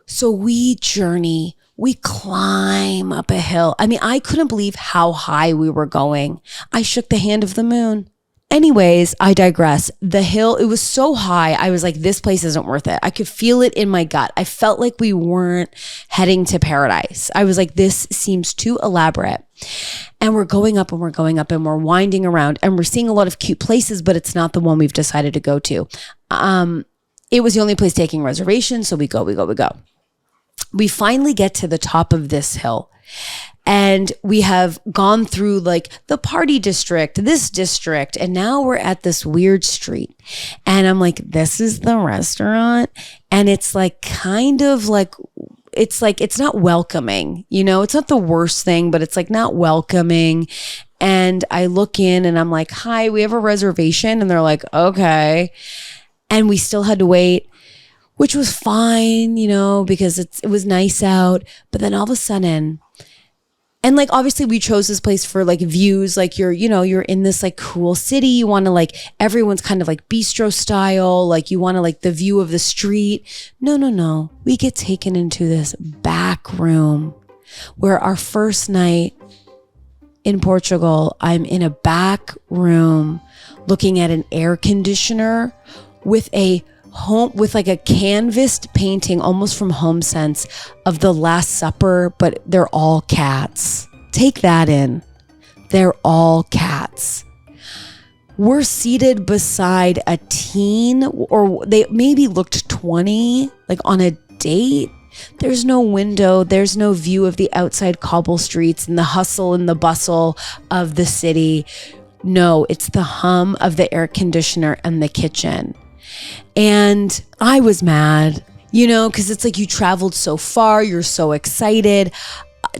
So we journey. We climb up a hill. I mean, I couldn't believe how high we were going. I shook the hand of the moon. Anyways, I digress. The hill, it was so high. I was like, this place isn't worth it. I could feel it in my gut. I felt like we weren't heading to paradise. I was like, this seems too elaborate. And we're going up and we're going up and we're winding around and we're seeing a lot of cute places, but it's not the one we've decided to go to. It was the only place taking reservations. So we go. We finally get to the top of this hill and we have gone through like the party district, this district, and now we're at this weird street. And I'm like, this is the restaurant. And it's like, kind of like, it's not welcoming, it's not the worst thing, but it's like not welcoming. And I look in and I'm like, hi, we have a reservation. And they're like, okay. And we still had to wait. Which was fine, because it was nice out. But then all of a sudden, and like, obviously we chose this place for like views, like you're in this like cool city. You want to like, everyone's kind of like bistro style. Like you want to like the view of the street. No. We get taken into this back room where our first night in Portugal, I'm in a back room looking at an air conditioner with a canvased painting almost from Home Sense of the Last Supper, but they're all cats. Take that in. They're all cats. We're seated beside a teen, or they maybe looked 20, like on a date. There's no window. There's no view of the outside cobble streets and the hustle and the bustle of the city. No, it's the hum of the air conditioner and the kitchen. And I was mad, because it's like you traveled so far. You're so excited.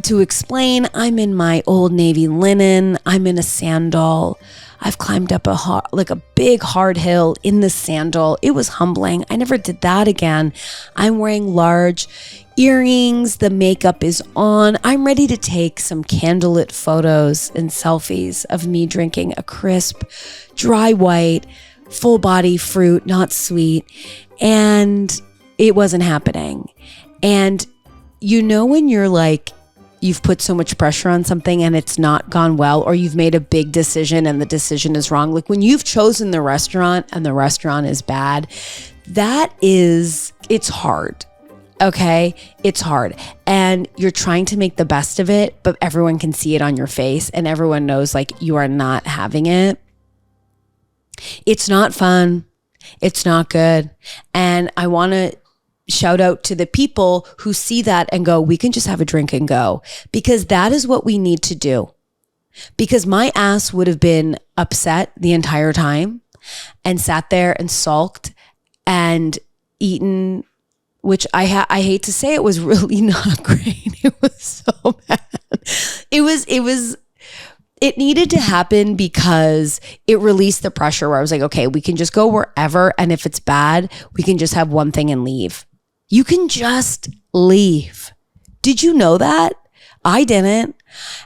To explain, I'm in my Old Navy linen. I'm in a sandal. I've climbed up a big hard hill in the sandal. It was humbling. I never did that again. I'm wearing large earrings. The makeup is on. I'm ready to take some candlelit photos and selfies of me drinking a crisp, dry white, full body fruit, not sweet. And it wasn't happening. And when you're like, you've put so much pressure on something and it's not gone well, or you've made a big decision and the decision is wrong. Like when you've chosen the restaurant and the restaurant is bad, it's hard. Okay. It's hard. And you're trying to make the best of it, but everyone can see it on your face and everyone knows like you are not having it. It's not fun. It's not good. And I want to shout out to the people who see that and go, we can just have a drink and go, because that is what we need to do. Because my ass would have been upset the entire time and sat there and sulked and eaten, which I hate to say, it was really not great. It was so bad. It needed to happen because it released the pressure where I was like, okay, we can just go wherever. And if it's bad, we can just have one thing and leave. You can just leave. Did you know that? I didn't.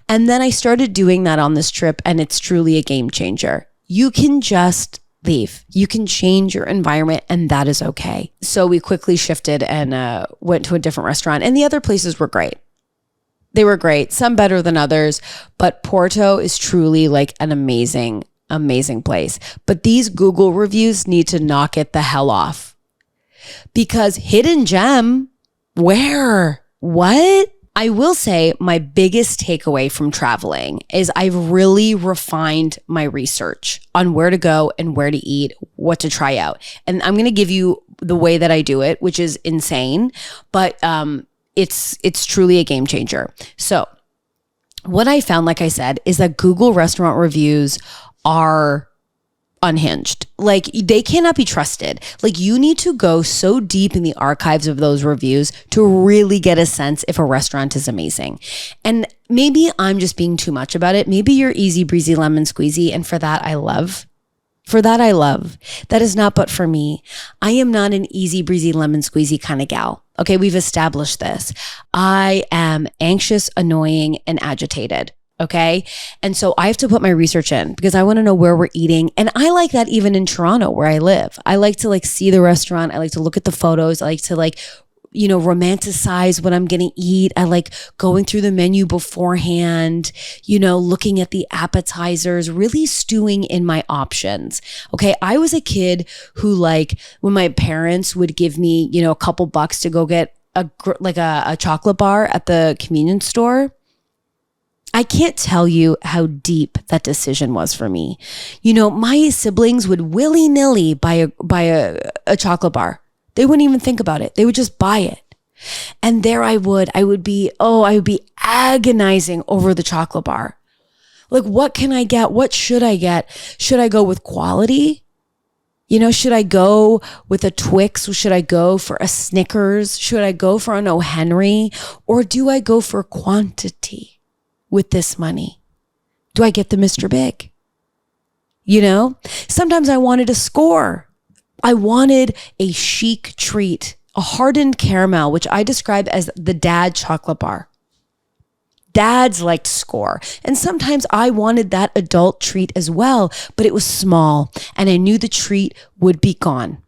And then I started doing that on this trip, and it's truly a game changer. You can just leave. You can change your environment, and that is okay. So we quickly shifted and went to a different restaurant, and the other places were great. They were great, some better than others, but Porto is truly like an amazing, amazing place. But these Google reviews need to knock it the hell off. Because hidden gem, where? What? I will say my biggest takeaway from traveling is I've really refined my research on where to go and where to eat, what to try out. And I'm going to give you the way that I do it, which is insane, but it's truly a game changer. So what I found, like I said, is that Google restaurant reviews are unhinged. Like they cannot be trusted. Like you need to go so deep in the archives of those reviews to really get a sense if a restaurant is amazing. And maybe I'm just being too much about it. Maybe you're easy breezy lemon squeezy. And for that, I love. That is not but for me. I am not an easy breezy lemon squeezy kind of gal. Okay. We've established this. I am anxious, annoying, and agitated. Okay. And so I have to put my research in because I want to know where we're eating. And I like that even in Toronto where I live. I like to see the restaurant. I like to look at the photos. I like to romanticize what I'm going to eat. I like going through the menu beforehand, looking at the appetizers, really stewing in my options. Okay. I was a kid who when my parents would give me, a couple bucks to go get a chocolate bar at the convenience store. I can't tell you how deep that decision was for me. My siblings would willy-nilly buy a chocolate bar. They wouldn't even think about it. They would just buy it. And there I would be agonizing over the chocolate bar. Like, what can I get? What should I get? Should I go with quality? Should I go with a Twix? Should I go for a Snickers? Should I go for an O. Henry? Or do I go for quantity? With this money? Do I get the Mr. Big? Sometimes I wanted a score. I wanted a chic treat, a hardened caramel, which I describe as the dad chocolate bar. Dads liked score. And sometimes I wanted that adult treat as well, but it was small and I knew the treat would be gone.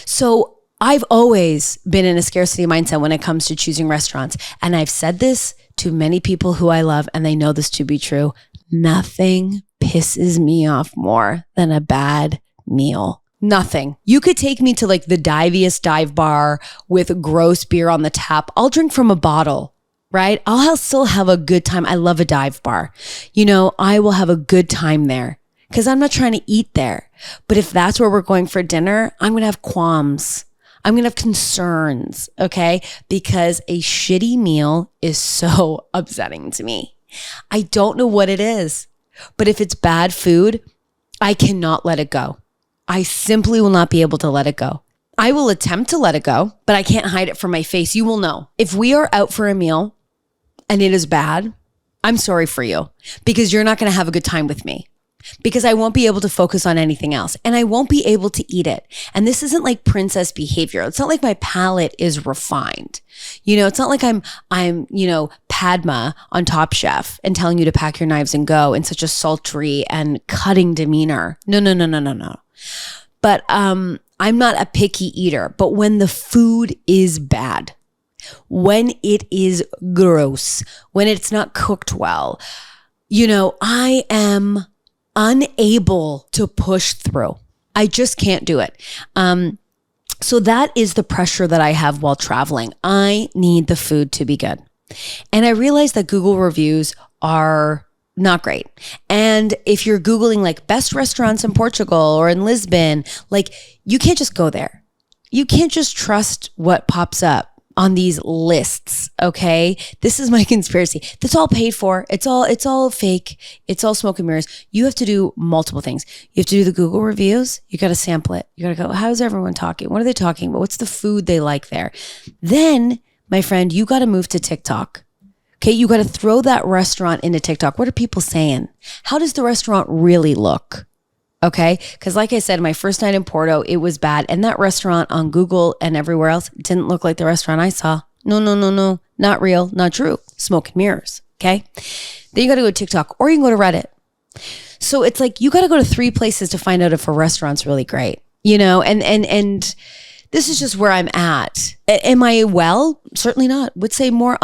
So I've always been in a scarcity mindset when it comes to choosing restaurants. And I've said this to many people who I love, and they know this to be true, nothing pisses me off more than a bad meal. Nothing. You could take me to like the diviest dive bar with gross beer on the tap. I'll drink from a bottle, right? I'll still have a good time. I love a dive bar. I will have a good time there because I'm not trying to eat there. But if that's where we're going for dinner, I'm going to have qualms. I'm going to have concerns, okay? Because a shitty meal is so upsetting to me. I don't know what it is, but if it's bad food, I cannot let it go. I simply will not be able to let it go. I will attempt to let it go, but I can't hide it from my face. You will know. If we are out for a meal and it is bad, I'm sorry for you because you're not going to have a good time with me because I won't be able to focus on anything else and I won't be able to eat it. And this isn't like princess behavior. It's not like my palate is refined. It's not like I'm Padma on Top Chef and telling you to pack your knives and go in such a sultry and cutting demeanor. No. But I'm not a picky eater. But when the food is bad, when it is gross, when it's not cooked well, I am unable to push through. I just can't do it. So that is the pressure that I have while traveling. I need the food to be good. And I realize that Google reviews are not great. And if you're Googling like best restaurants in Portugal or in Lisbon, like you can't just go there. You can't just trust what pops up on these lists. Okay. This is my conspiracy. That's all paid for. It's all fake. It's all smoke and mirrors. You have to do multiple things. You have to do the Google reviews. You got to sample it. You got to go, how's everyone talking? What are they talking about? What's the food they like there? Then, my friend, you got to move to TikTok. Okay, you got to throw that restaurant into TikTok. What are people saying? How does the restaurant really look? Okay, because like I said, my first night in Porto, it was bad. And that restaurant on Google and everywhere else didn't look like the restaurant I saw. No. Not real, not true. Smoke and mirrors, okay? Then you got to go to TikTok or you can go to Reddit. So it's like you got to go to 3 places to find out if a restaurant's really great, and this is just where I'm at. Am I well? Certainly not. Would say more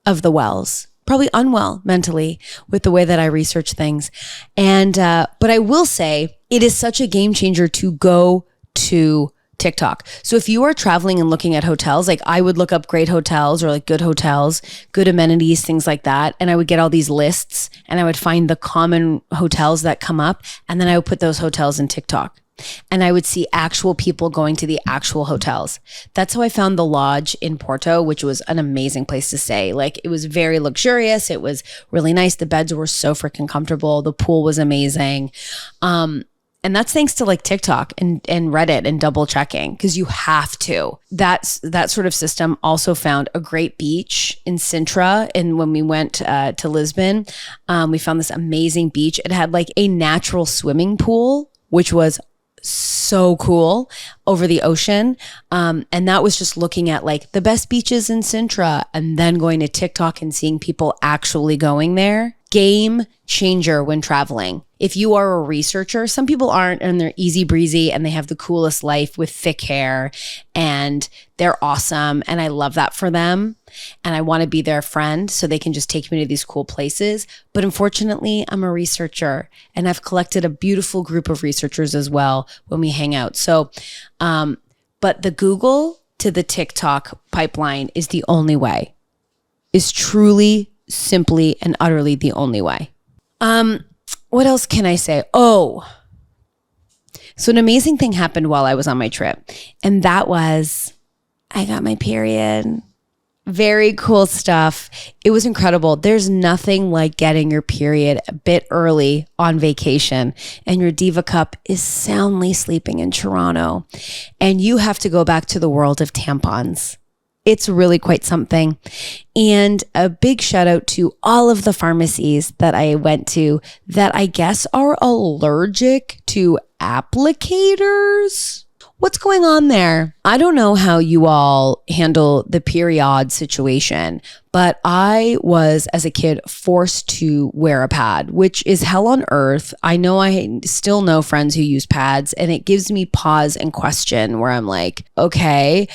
of the wells, probably unwell mentally with the way that I research things. And, but I will say it is such a game changer to go to TikTok. So if you are traveling and looking at hotels, like I would look up great hotels or like good hotels, good amenities, things like that. And I would get all these lists and I would find the common hotels that come up. And then I would put those hotels in TikTok. And I would see actual people going to the actual hotels. That's how I found the lodge in Porto, which was an amazing place to stay. Like it was very luxurious. It was really nice. The beds were so freaking comfortable. The pool was amazing. And that's thanks to like TikTok and Reddit and double checking because you have to. That sort of system also found a great beach in Sintra. And when we went to Lisbon, we found this amazing beach. It had like a natural swimming pool, which was so cool over the ocean. And that was just looking at like the best beaches in Sintra and then going to TikTok and seeing people actually going there. Game changer when traveling. If you are a researcher, some people aren't and they're easy breezy and they have the coolest life with thick hair and they're awesome. And I love that for them. And I want to be their friend so they can just take me to these cool places. But unfortunately, I'm a researcher and I've collected a beautiful group of researchers as well when we hang out. So, but the Google to the TikTok pipeline is the only way, is truly, simply, and utterly the only way. What else can I say? Oh, so an amazing thing happened while I was on my trip. And that was, I got my period. Very cool stuff. It was incredible. There's nothing like getting your period a bit early on vacation and your diva cup is soundly sleeping in Toronto and you have to go back to the world of tampons. It's really quite something. And a big shout out to all of the pharmacies that I went to that I guess are allergic to applicators. What's going on there? I don't know how you all handle the period situation, but I was, as a kid, forced to wear a pad, which is hell on earth. I know I still know friends who use pads, and it gives me pause and question where I'm like, okay,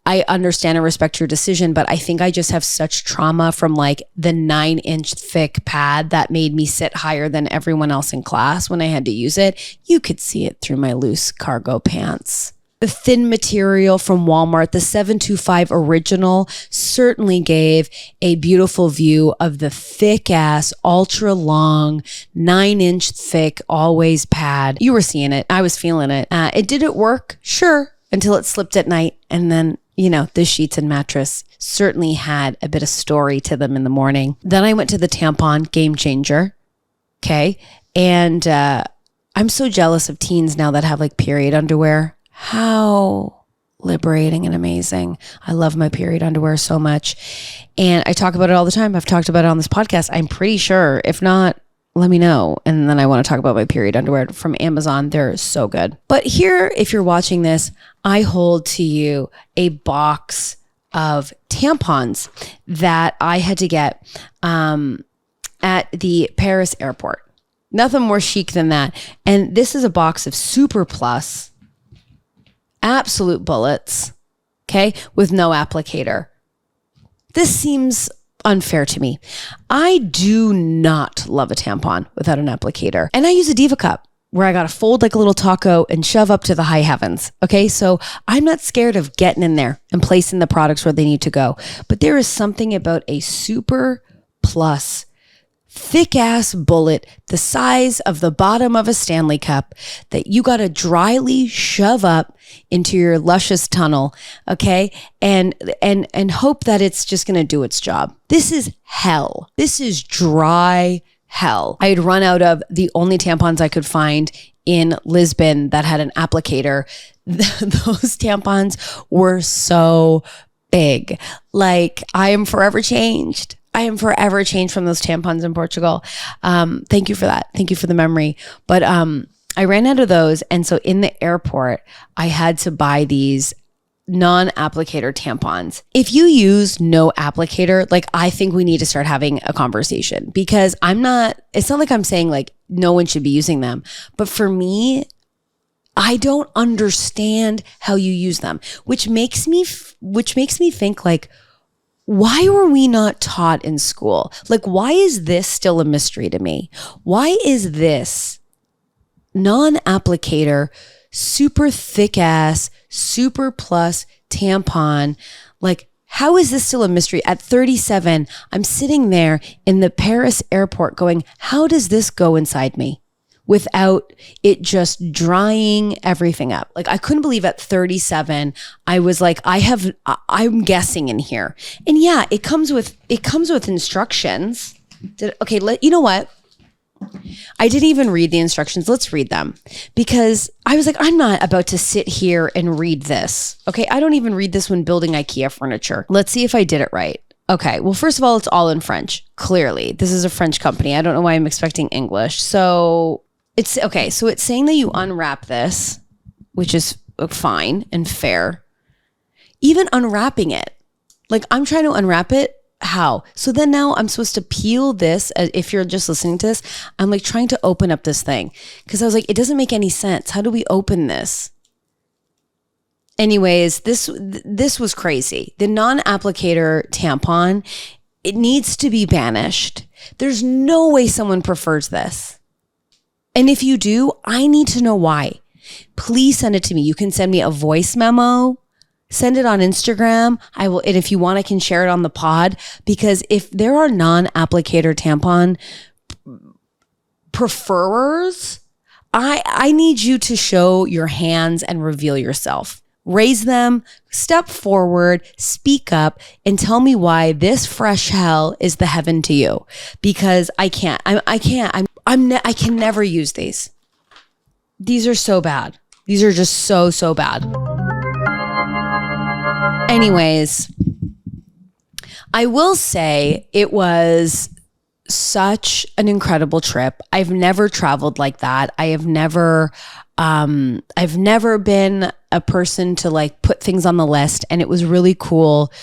I understand and respect your decision, but I think I just have such trauma from like the 9-inch thick pad that made me sit higher than everyone else in class when I had to use it. You could see it through my loose cargo pants. The thin material from Walmart, the 725 original, certainly gave a beautiful view of the thick ass, ultra long, 9-inch thick, always pad. You were seeing it. I was feeling it. It didn't work, sure, until it slipped at night. And then, the sheets and mattress certainly had a bit of story to them in the morning. Then I went to the tampon, game changer. Okay. And I'm so jealous of teens now that have like period underwear. How liberating and amazing. I love my period underwear so much. And I talk about it all the time. I've talked about it on this podcast. I'm pretty sure. If not, let me know. And then I want to talk about my period underwear from Amazon. They're so good. But here, if you're watching this, I hold to you a box of tampons that I had to get at the Paris airport. Nothing more chic than that. And this is a box of Super Plus absolute bullets, okay, with no applicator. This seems unfair to me. I do not love a tampon without an applicator. And I use a Diva cup where I got to fold like a little taco and shove up to the high heavens. Okay, so I'm not scared of getting in there and placing the products where they need to go. But there is something about a Super Plus thick ass bullet the size of the bottom of a Stanley cup that you got to dryly shove up into your luscious tunnel, okay? And hope that it's just going to do its job. This is hell. This is dry hell. I had run out of the only tampons I could find in Lisbon that had an applicator. Those tampons were so big. Like, I am forever changed. I am forever changed from those tampons in Portugal. Thank you for that. Thank you for the memory. But I ran out of those. And so in the airport, I had to buy these non-applicator tampons. If you use no applicator, like, I think we need to start having a conversation, because it's not like I'm saying like no one should be using them. But for me, I don't understand how you use them, which makes me think like, why were we not taught in school? Like, why is this still a mystery to me? Why is this non-applicator, super thick ass, Super Plus tampon, like, how is this still a mystery? At 37, I'm sitting there in the Paris airport going, how does this go inside me without it just drying everything up? Like, I couldn't believe at 37, I was like, I'm guessing in here. And yeah, it comes with instructions. You know what? I didn't even read the instructions. Let's read them, because I was like, I'm not about to sit here and read this. Okay. I don't even read this when building IKEA furniture. Let's see if I did it right. Okay. Well, first of all, it's all in French. Clearly, this is a French company. I don't know why I'm expecting English. So it's okay. So it's saying that you unwrap this, which is fine and fair. Even unwrapping it, like, I'm trying to unwrap it. How? So then now I'm supposed to peel this. If you're just listening to this, I'm like trying to open up this thing, because I was like, it doesn't make any sense. How do we open this? Anyways, this was crazy. The non-applicator tampon, it needs to be banished. There's no way someone prefers this. And if you do, I need to know why. Please send it to me. You can send me a voice memo. Send it on Instagram. I will, and if you want, I can share it on the pod, because if there are non-applicator tampon preferers, I need you to show your hands and reveal yourself. Raise them, step forward, speak up, and tell me why this fresh hell is the heaven to you. Because I can't. I can never use these. These are so bad. These are just so bad. Anyways, I will say it was such an incredible trip. I've never traveled like that. I've never been a person to like put things on the list, and it was really cool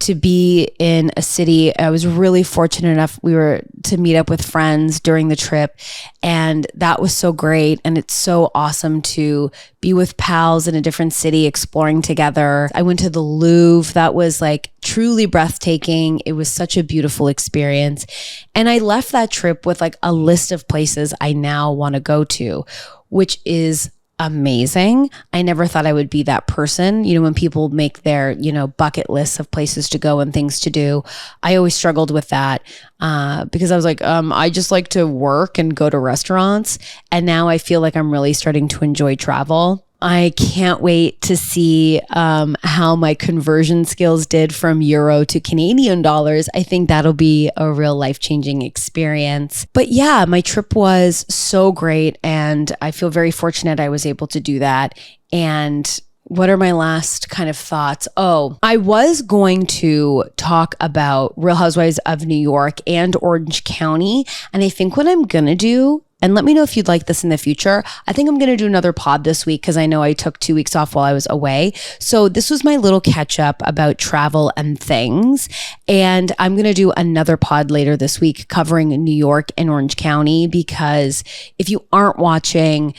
to be in a city. I was really fortunate enough we were to meet up with friends during the trip, and that was so great. And it's so awesome to be with pals in a different city exploring together. I went to the Louvre. That was like truly breathtaking. It was such a beautiful experience. And I left that trip with like a list of places I now want to go to, which is amazing. I never thought I would be that person. You know, when people make their, bucket lists of places to go and things to do, I always struggled with that because I was like, I just like to work and go to restaurants. And now I feel like I'm really starting to enjoy travel. I can't wait to see how my conversion skills did from euro to Canadian dollars. I think that'll be a real life-changing experience. But yeah, my trip was so great, and I feel very fortunate I was able to do that. And what are my last kind of thoughts? Oh, I was going to talk about Real Housewives of New York and Orange County. And I think what I'm going to do, and let me know if you'd like this in the future, I think I'm going to do another pod this week because I know I took 2 weeks off while I was away. So this was my little catch up about travel and things. And I'm going to do another pod later this week covering New York and Orange County, because if you aren't watching,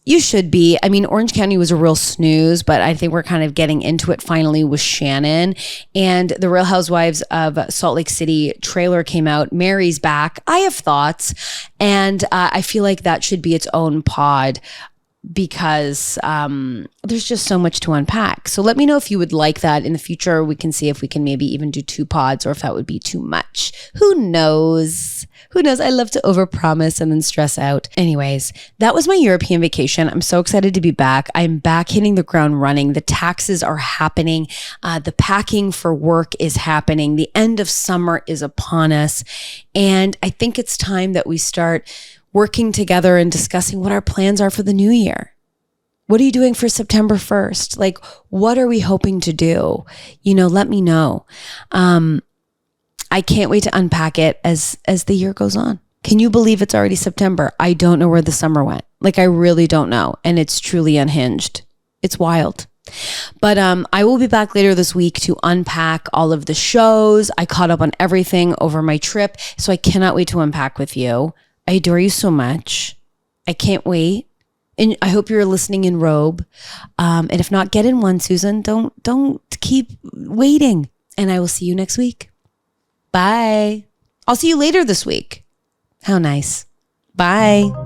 you should be. I mean, Orange County was a real snooze, but I think we're kind of getting into it finally with Shannon. And the Real Housewives of Salt Lake City trailer came out. Mary's back. I have thoughts. And I feel like that should be its own pod, because there's just so much to unpack. So let me know if you would like that in the future. We can see if we can maybe even do 2 pods, or if that would be too much. Who knows? Who knows? I love to overpromise and then stress out. Anyways, that was my European vacation. I'm so excited to be back. I'm back hitting the ground running. The taxes are happening. The packing for work is happening. The end of summer is upon us. And I think it's time that we start working together and discussing what our plans are for the new year. What are you doing for September 1st? Like, what are we hoping to do? Let me know. I can't wait to unpack it as the year goes on. Can you believe it's already September? I don't know where the summer went. Like, I really don't know. And it's truly unhinged. It's wild. But I will be back later this week to unpack all of the shows. I caught up on everything over my trip, so I cannot wait to unpack with you. I adore you so much. I can't wait. And I hope you're listening in robe. And if not, get in one, Susan. Don't keep waiting. And I will see you next week. Bye. I'll see you later this week. How nice. Bye.